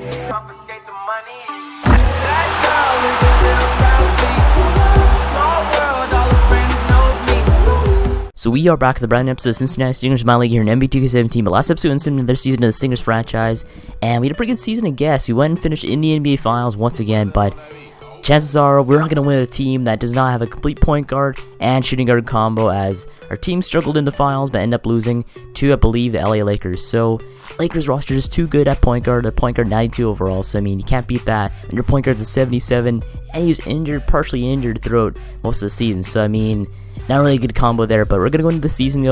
Confiscate the money. That girl is a real proud small world, all her friends know me. So we are back to the brand new episode of Cincinnati Stingers MyLEAGUE here in NBA 2K17, but last episode in their season of the Stingers franchise, and we had a pretty good season, I guess. We went and finished in the NBA Finals once again, but chances are we're not going to win a team that does not have a complete point guard and shooting guard combo, as our team struggled in the finals but ended up losing to, I believe, the LA Lakers. So Lakers roster is too good at point guard. Their point guard 92 overall, so I mean you can't beat that. And your point guard's a 77, and he was injured, partially injured throughout most of the season. So I mean, not really a good combo there, but we're going to go into the season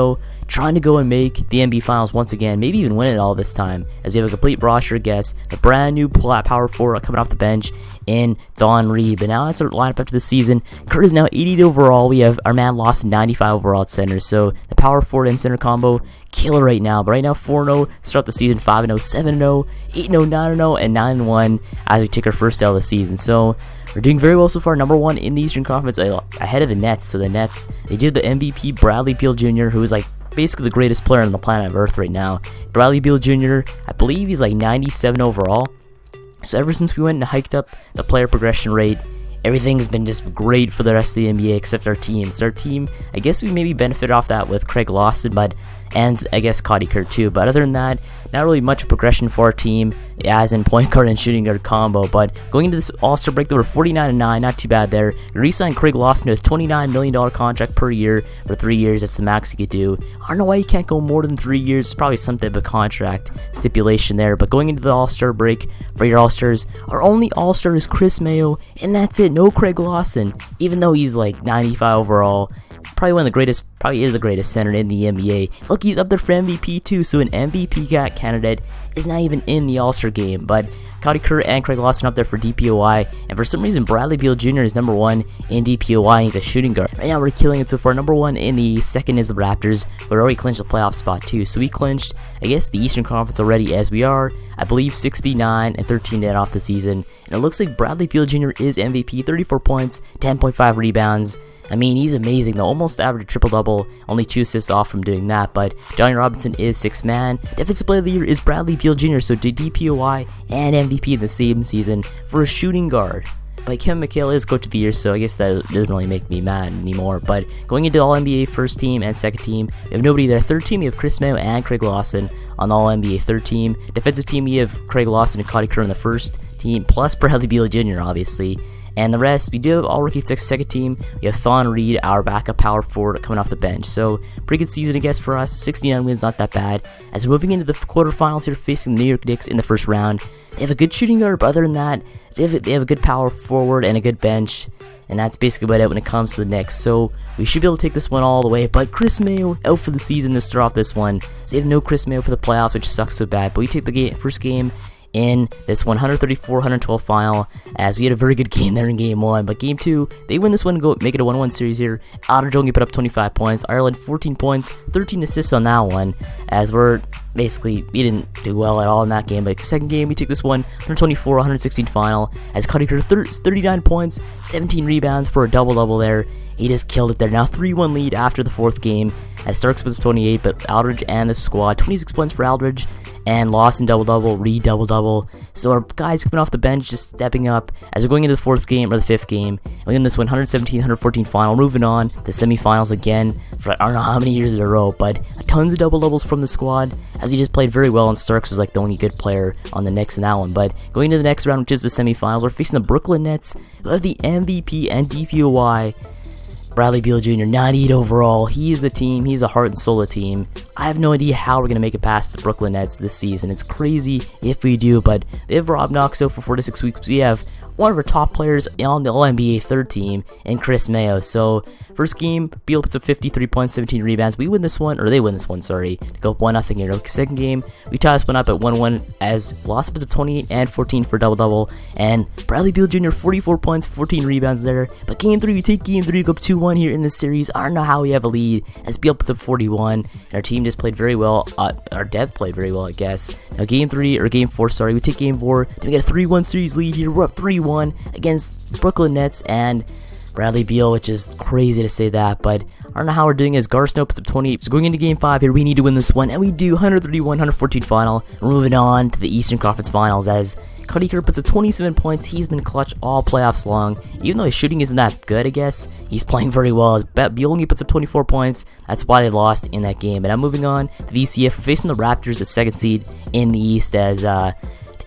trying to go and make the NBA Finals once again, maybe even win it all this time, as we have a complete roster guess, the brand new power forward coming off the bench in Thon Reed. But now that's our lineup after the season. Kerr is now 80 overall. We have our man Lawson 95 overall at center, so the power forward and center combo killer right now. But right now 4-0, start the season 5-0, 7-0, 8-0, 9-0, and 9-1 as we take our first L of the season. So we're doing very well so far, number one in the Eastern Conference, ahead of the Nets. So the Nets, they did the MVP Bradley Beal Jr., who is like basically the greatest player on the planet Earth right now. Bradley Beal Jr., I believe he's like 97 overall. So ever since we went and hiked up the player progression rate, everything's been just great for the rest of the NBA except our team. So our team, I guess we maybe benefit off that with Craig Lawson, and I guess Coty Kerr too. But other than that, not really much progression for our team, as in point guard and shooting guard combo. But going into this All-Star break, they were 49-9, not too bad there. We re-signed Craig Lawson to a $29 million contract per year for 3 years. That's the max he could do. I don't know why he can't go more than 3 years. It's probably some type of contract stipulation there. But going into the All-Star break, for your All-Stars, our only All-Star is Kris Mayo, and that's it. No Craig Lawson, even though he's like 95 overall. Probably one of the greatest, probably is the greatest center in the NBA. Look, he's up there for MVP too, so an MVP candidate is not even in the All-Star game. But Coty Kerr and Craig Lawson up there for DPOI, and for some reason Bradley Beal Jr. is number one in DPOI, and he's a shooting guard. Right now we're killing it so far. Number one in the second is the Raptors, but already clinched the playoff spot too. So we clinched, I guess, the Eastern Conference already, as we are, I believe, 69-13 net off the season. And it looks like Bradley Beal Jr. is MVP, 34 points, 10.5 rebounds. I mean, he's amazing though, almost average triple-double, only 2 assists off from doing that. But Johnny Robinson is 6th man. Defensive player of the year is Bradley Beal Jr., so did DPOI and MVP in the same season for a shooting guard. But Kevin McHale is coach of the year, so I guess that doesn't really make me mad anymore. But going into All-NBA first team and second team, we have nobody there. Third team, we have Kris Mayo and Craig Lawson on the All-NBA third team. Defensive team, we have Craig Lawson and Coty Kerr on the first team, plus Bradley Beal Jr., obviously. And the rest, we do have all rookie second team. We have Thon Reed, our backup power forward, coming off the bench. So pretty good season, I guess, for us. 69 wins, not that bad. As we're moving into the quarterfinals here, facing the New York Knicks in the first round. They have a good shooting guard, but other than that, they have a good power forward and a good bench. And that's basically about it when it comes to the Knicks. So we should be able to take this one all the way. But Kris Mayo out for the season to start off this one. So you have no Kris Mayo for the playoffs, which sucks so bad. But we take the first game in this 134-112 final, as we had a very good game there in game 1. But game 2, they win this one and go make it a 1-1 series here. Aldridge only put up 25 points, Ireland 14 points, 13 assists on that one, as we didn't do well at all in that game. But second game, we take this one 124-116 final, as Coty Kerr 39 points, 17 rebounds for a double-double there. He just killed it there. Now 3-1 lead after the fourth game, as Starks was 28, but Aldridge and the squad, 26 points for Aldridge, and Lawson double-double, Reed double-double. So our guys coming off the bench just stepping up as we're going into the fourth game, or the fifth game. We win this one 117-114 final, moving on to the semifinals again for I don't know how many years in a row, but tons of double-doubles from the squad, as he just played very well, and Starks was like the only good player on the Knicks in that one. But going into the next round, which is the semifinals, we're facing the Brooklyn Nets, who have the MVP and DPOI Bradley Beal Jr., 98 overall. He is the team. He's the heart and soul of the team. I have no idea how we're going to make it past the Brooklyn Nets this season. It's crazy if we do, but they have Rob Knox out for 4 to 6 weeks. We have one of our top players on the All-NBA third team in Kris Mayo. So first game, Beal puts up 53 points, 17 rebounds. We win this one, or they win this one, sorry, to go up 1-0 here. Second game, we tie this one up at 1-1 as Lawson puts up 28 and 14 for double-double. And Bradley Beal Jr., 44 points, 14 rebounds there. But game 3, we take game 3, go up 2-1 here in this series. I don't know how we have a lead, as Beal puts up 41. And our team just played very well. Our dev played very well, I guess. Now game 4, sorry, we take game 4. Then we get a 3-1 series lead here. We're up 3-1 against Brooklyn Nets and Bradley Beal, which is crazy to say that, but I don't know how we're doing as Gar Snow puts up 28. So going into game 5 here, we need to win this one, and we do. 131-114 final. We're moving on to the Eastern Conference Finals as Coty Kerr puts up 27 points. He's been clutch all playoffs long. Even though his shooting isn't that good, I guess, he's playing very well. As Bielgi puts up 24 points. That's why they lost in that game. But I'm moving on to the VCF. We're facing the Raptors, the second seed in the East, as they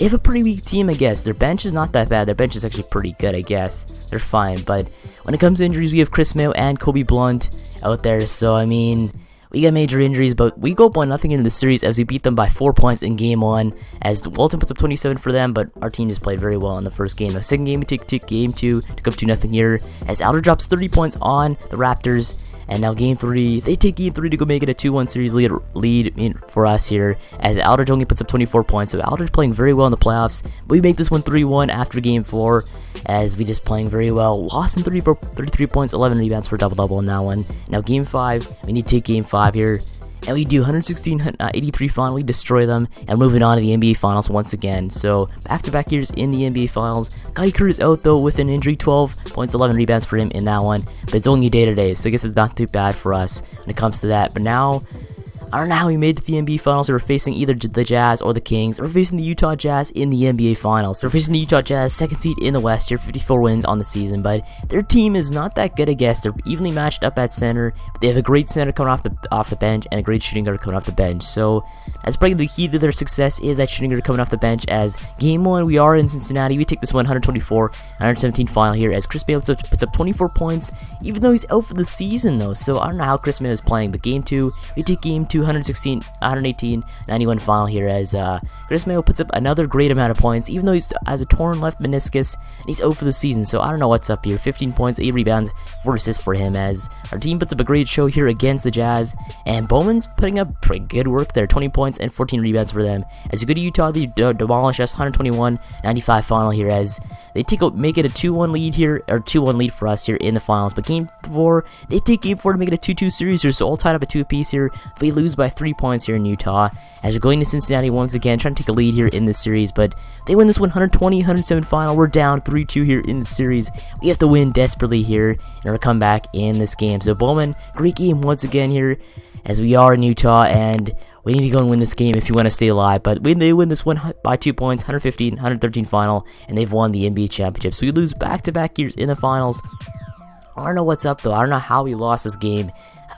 have a pretty weak team, I guess. Their bench is not that bad. Their bench is actually pretty good, I guess. They're fine. But when it comes to injuries, we have Kris Mayo and Kobe Blunt out there. So, I mean, we got major injuries, but we go up 1-0 into the series as we beat them by 4 points in game 1, as Walton puts up 27 for them, but our team just played very well in the first game. The second game, we take game 2, took up 2-0 here, as Alder drops 30 points on the Raptors, and now game 3, they take game 3 to go make it a 2-1 series lead for us here, as Aldridge only puts up 24 points, so Aldridge playing very well in the playoffs, but we make this one 3-1 after game 4, as we just playing very well. Lawson 33 points, 11 rebounds for a double-double in that one. Now game 5, we need to take game 5 here, and we do 116-83 final. We destroy them, and moving on to the NBA Finals once again. So back-to-back years in the NBA Finals. Coty Kerr is out though with an injury, 12 points, 11 rebounds for him in that one, but it's only day-to-day, so I guess it's not too bad for us when it comes to that. But now, I don't know how we made it to the NBA Finals. We're facing either the Jazz or the Kings. We're facing the Utah Jazz in the NBA Finals. So we're facing the Utah Jazz, second seed in the West here, 54 wins on the season. But their team is not that good, I guess. They're evenly matched up at center. But they have a great center coming off the bench and a great shooting guard coming off the bench. So that's probably the key to their success, is that shooting guard coming off the bench. As game 1, we are in Cincinnati. We take this one 124-117 final here, as Kris Mayo puts up 24 points, even though he's out for the season though. So I don't know how Kris Mayo is playing. But game 2, we take game 2, 118-91 final here, as Kris Mayo puts up another great amount of points, even though he has a torn left meniscus and he's out for the season. So I don't know what's up here. 15 points, 8 rebounds, 4 assists for him, as our team puts up a great show here against the Jazz, and Bowman's putting up pretty good work there, 20 points and 14 rebounds for them. As we go to Utah, they demolish us, 121-95 final here, as they make it a 2-1 lead here, or 2-1 lead for us here in the finals. But game 4, they take game 4 to make it a 2-2 series here, so all tied up at 2 apiece here. They lose by 3 points here in Utah, as we're going to Cincinnati once again, trying to take a lead here in this series, but they win this one 120-107 final. We're down 3-2 here in the series. We have to win desperately here in order to come back in this game. So Bowman, great game once again here, as we are in Utah, and we need to go and win this game if you want to stay alive. But they win this one by 2 points, 115-113 final, and they've won the NBA championship. So we lose back-to-back years in the finals. I don't know what's up though. I don't know how we lost this game.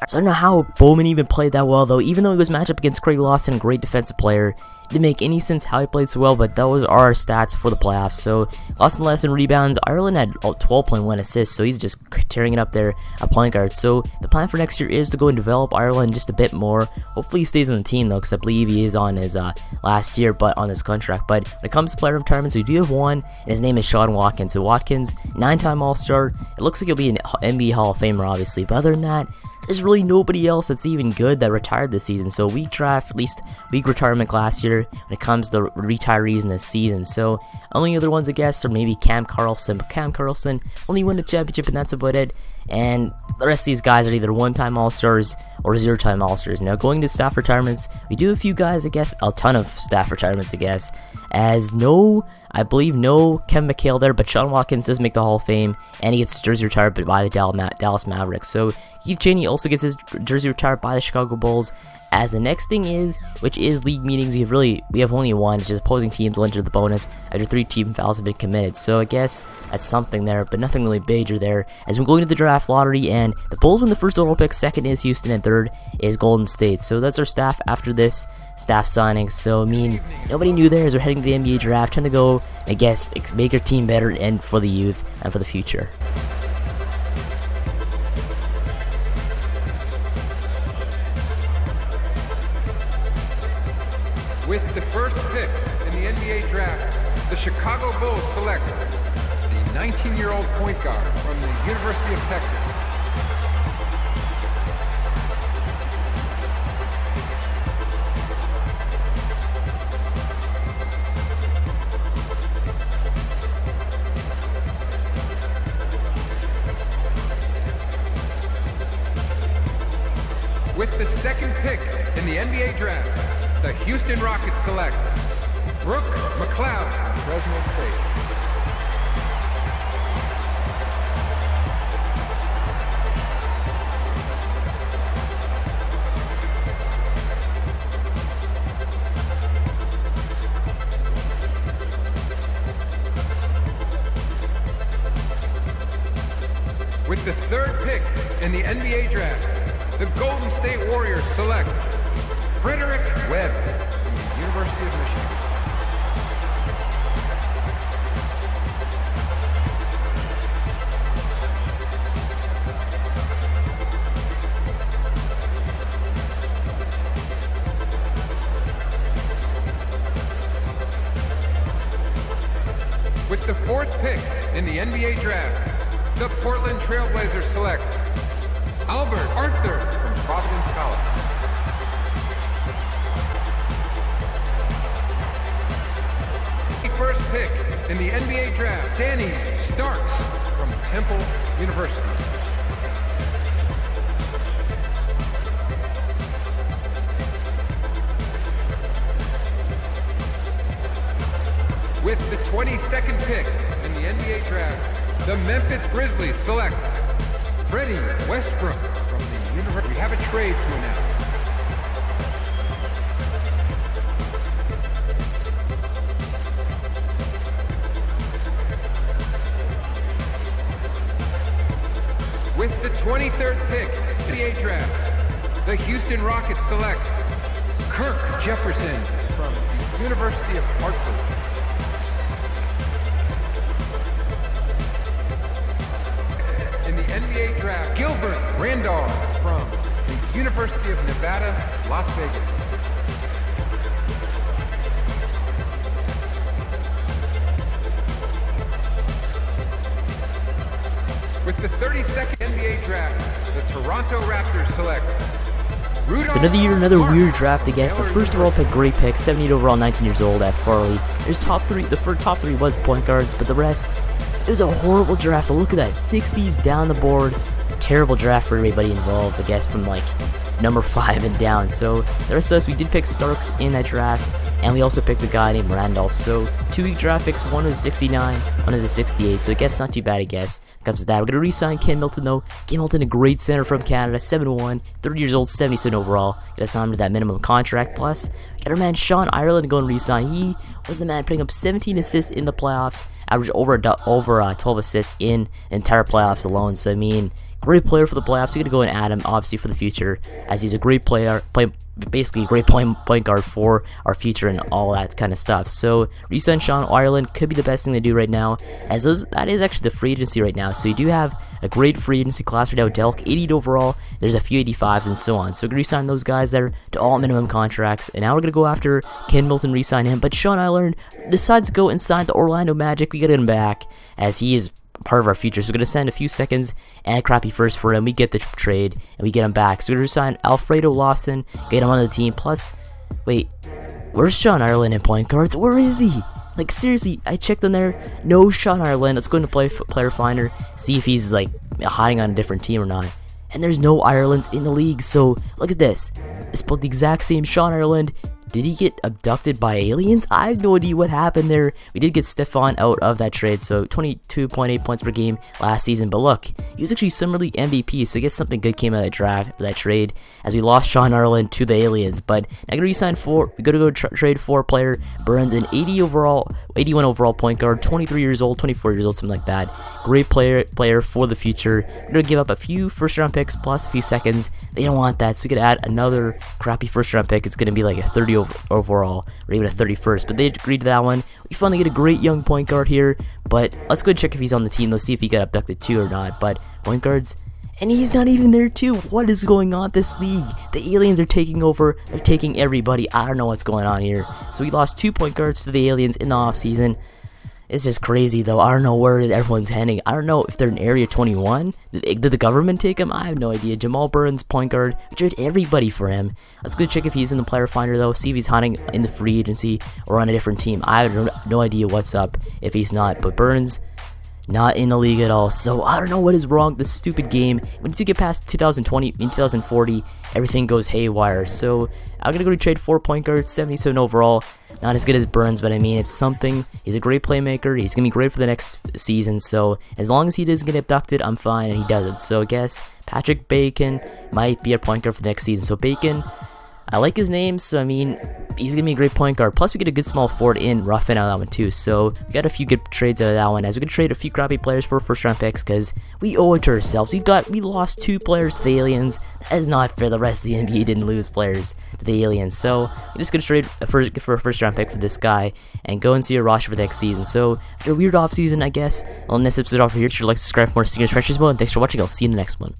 So I don't know how Bowman even played that well though, even though he was matched up against Craig Lawson, a great defensive player. It didn't make any sense how he played so well, but those are our stats for the playoffs. So Lawson less in rebounds. Ireland had 12.1 assists, so he's just tearing it up there at point guard. So the plan for next year is to go and develop Ireland just a bit more. Hopefully he stays on the team though, because I believe he is on his last year, but on his contract. But when it comes to player retirements, we do have one, and his name is Sean Watkins. So Watkins, 9-time All-Star. It looks like he'll be an NBA Hall of Famer, obviously. But other than that, there's really nobody else that's even good that retired this season. So weak draft, at least weak retirement class here when it comes to the retirees in this season. So only other ones, I guess, are maybe Cam Carlson. But Cam Carlson only won the championship, and that's about it. And the rest of these guys are either one-time All-Stars or zero-time All-Stars. Now, going to staff retirements, we do a few guys, I guess, a ton of staff retirements, I guess, as I believe no Kevin McHale there, but Sean Watkins does make the Hall of Fame, and he gets his jersey retired by the Dallas Mavericks. So Keith Chaney also gets his jersey retired by the Chicago Bulls. As the next thing is, which is league meetings, we have only one, which is opposing teams will enter the bonus after 3 team fouls have been committed. So I guess that's something there, but nothing really major there. As we're going to the draft lottery, and the Bulls win the first overall pick, second is Houston, and third is Golden State. So that's our staff after this staff signing. So I mean, nobody knew there as we're heading to the NBA draft, trying to go, I guess, make our team better and for the youth and for the future. With the first pick in the NBA draft, the Chicago Bulls select the 19-year-old point guard from the University of Texas. With the second pick in the NBA draft, the Houston Rockets select Brooke McLeod from Fresno State. With the 3rd pick in the NBA draft, the Golden State Warriors select Frederick Webb from the University of Michigan. With the 4th pick in the NBA draft, the Portland Trailblazers select Albert Arthur from Providence College. First pick in the NBA draft, Danny Starks from Temple University. With the 22nd pick in the NBA draft, the Memphis Grizzlies select Freddie Westbrook from the University. We have a trade to announce. With the 23rd pick in the NBA draft, the Houston Rockets select Kirk Jefferson from the University of Hartford. In the NBA draft, Gilbert Randolph from the University of Nevada, Las Vegas. With the 32nd NBA draft, the Toronto Raptors select So another year, another weird draft, I guess. The first overall pick, great pick, 78 overall, 19 years old at Farley. There's top 3, the first top 3 was point guards, but the rest, it was a horrible draft. Look at that, 60s down the board. Terrible draft for everybody involved, I guess, from like number 5 and down. So the rest of us, we did pick Starks in that draft, and we also picked a guy named Randolph. So 2 weak draft picks, one was 69, one is a 68, so I guess not too bad, I guess. Comes to that. We're going to re-sign Ken Milton, though. Ken Milton, a great center from Canada, 7'1", 30 years old, 77 overall. Got to sign him to that minimum contract. Plus, got our man Sean Ireland going to re-sign. He was the man putting up 17 assists in the playoffs, averaged over 12 assists in the entire playoffs alone. So, I mean, great player for the playoffs. We're going to go and add him, obviously, for the future, as he's a great player, basically a great point guard for our future and all that kind of stuff. So, re-sign Sean Ireland could be the best thing to do right now, as that is actually the free agency right now. So, you do have a great free agency class right now. Delk, 80 overall, there's a few 85s and so on. So, we're going to re-sign those guys there to all minimum contracts. And now we're going to go after Ken Milton, re-sign him. But Sean Ireland decides to go and sign the Orlando Magic. We get him back, as he is part of our future. So we're going to send a few seconds and a crappy first for him. We get the trade and we get him back. So we're going to sign Alfredo Lawson, get him on the team. Plus, wait, where's Sean Ireland in point guards? Where is he? Like, seriously, I checked on there. No Sean Ireland. Let's go into Player Finder, see if he's like hiding on a different team or not. And there's no Irelands in the league. So look at this. It's both the exact same Sean Ireland. Did he get abducted by aliens? I have no idea what happened there. We did get Stefan out of that trade, so 22.8 points per game last season. But look, he was actually Summer League MVP, so I guess something good came out of that trade, as we lost Sean Ireland to the aliens. But I'm gonna re-sign we gotta go trade for player Burns, an 81 overall point guard, 23 years old, 24 years old, something like that. Great player for the future. We're gonna give up a few first round picks plus a few seconds. They don't want that, so we could add another crappy first round pick. It's gonna be like a 30 overall, or even a 31st, but they agreed to that one. We finally get a great young point guard here, but let's go check if he's on the team. Let's see if he got abducted too or not. But point guards, and he's not even there too. What is going on this league? The aliens are taking over. They're taking everybody. I don't know what's going on here. So we lost 2 point guards to the aliens in the offseason. It's just crazy, though. I don't know where everyone's heading. I don't know if they're in Area 21. Did the government take him? I have no idea. Jamal Burns, point guard. We traded everybody for him. Let's go check if he's in the player finder, though. See if he's hiding in the free agency or on a different team. I have no idea what's up if he's not. But Burns, not in the league at all. So I don't know what is wrong with this stupid game. When you get past 2020, in 2040, everything goes haywire. So I'm going to go trade 4 point guards, 77 overall. Not as good as Burns, but I mean, it's something. He's a great playmaker. He's going to be great for the next season. So as long as he doesn't get abducted, I'm fine, and he doesn't. So I guess Patrick Bacon might be a point guard for the next season. So Bacon, I like his name, so I mean, he's gonna be a great point guard. Plus, we get a good small forward in Ruffin out of that one too. So we got a few good trades out of that one. As we can trade a few crappy players for first round picks because we owe it to ourselves. We lost 2 players to the aliens. That is not fair. The rest of the NBA didn't lose players to the aliens. So we're just gonna trade for a first round pick for this guy and go and see a roster for the next season. So after a weird off season, I guess. I'll end this episode off here. Sure, like, subscribe for more Seniors Franchise Mode. And thanks for watching. I'll see you in the next one.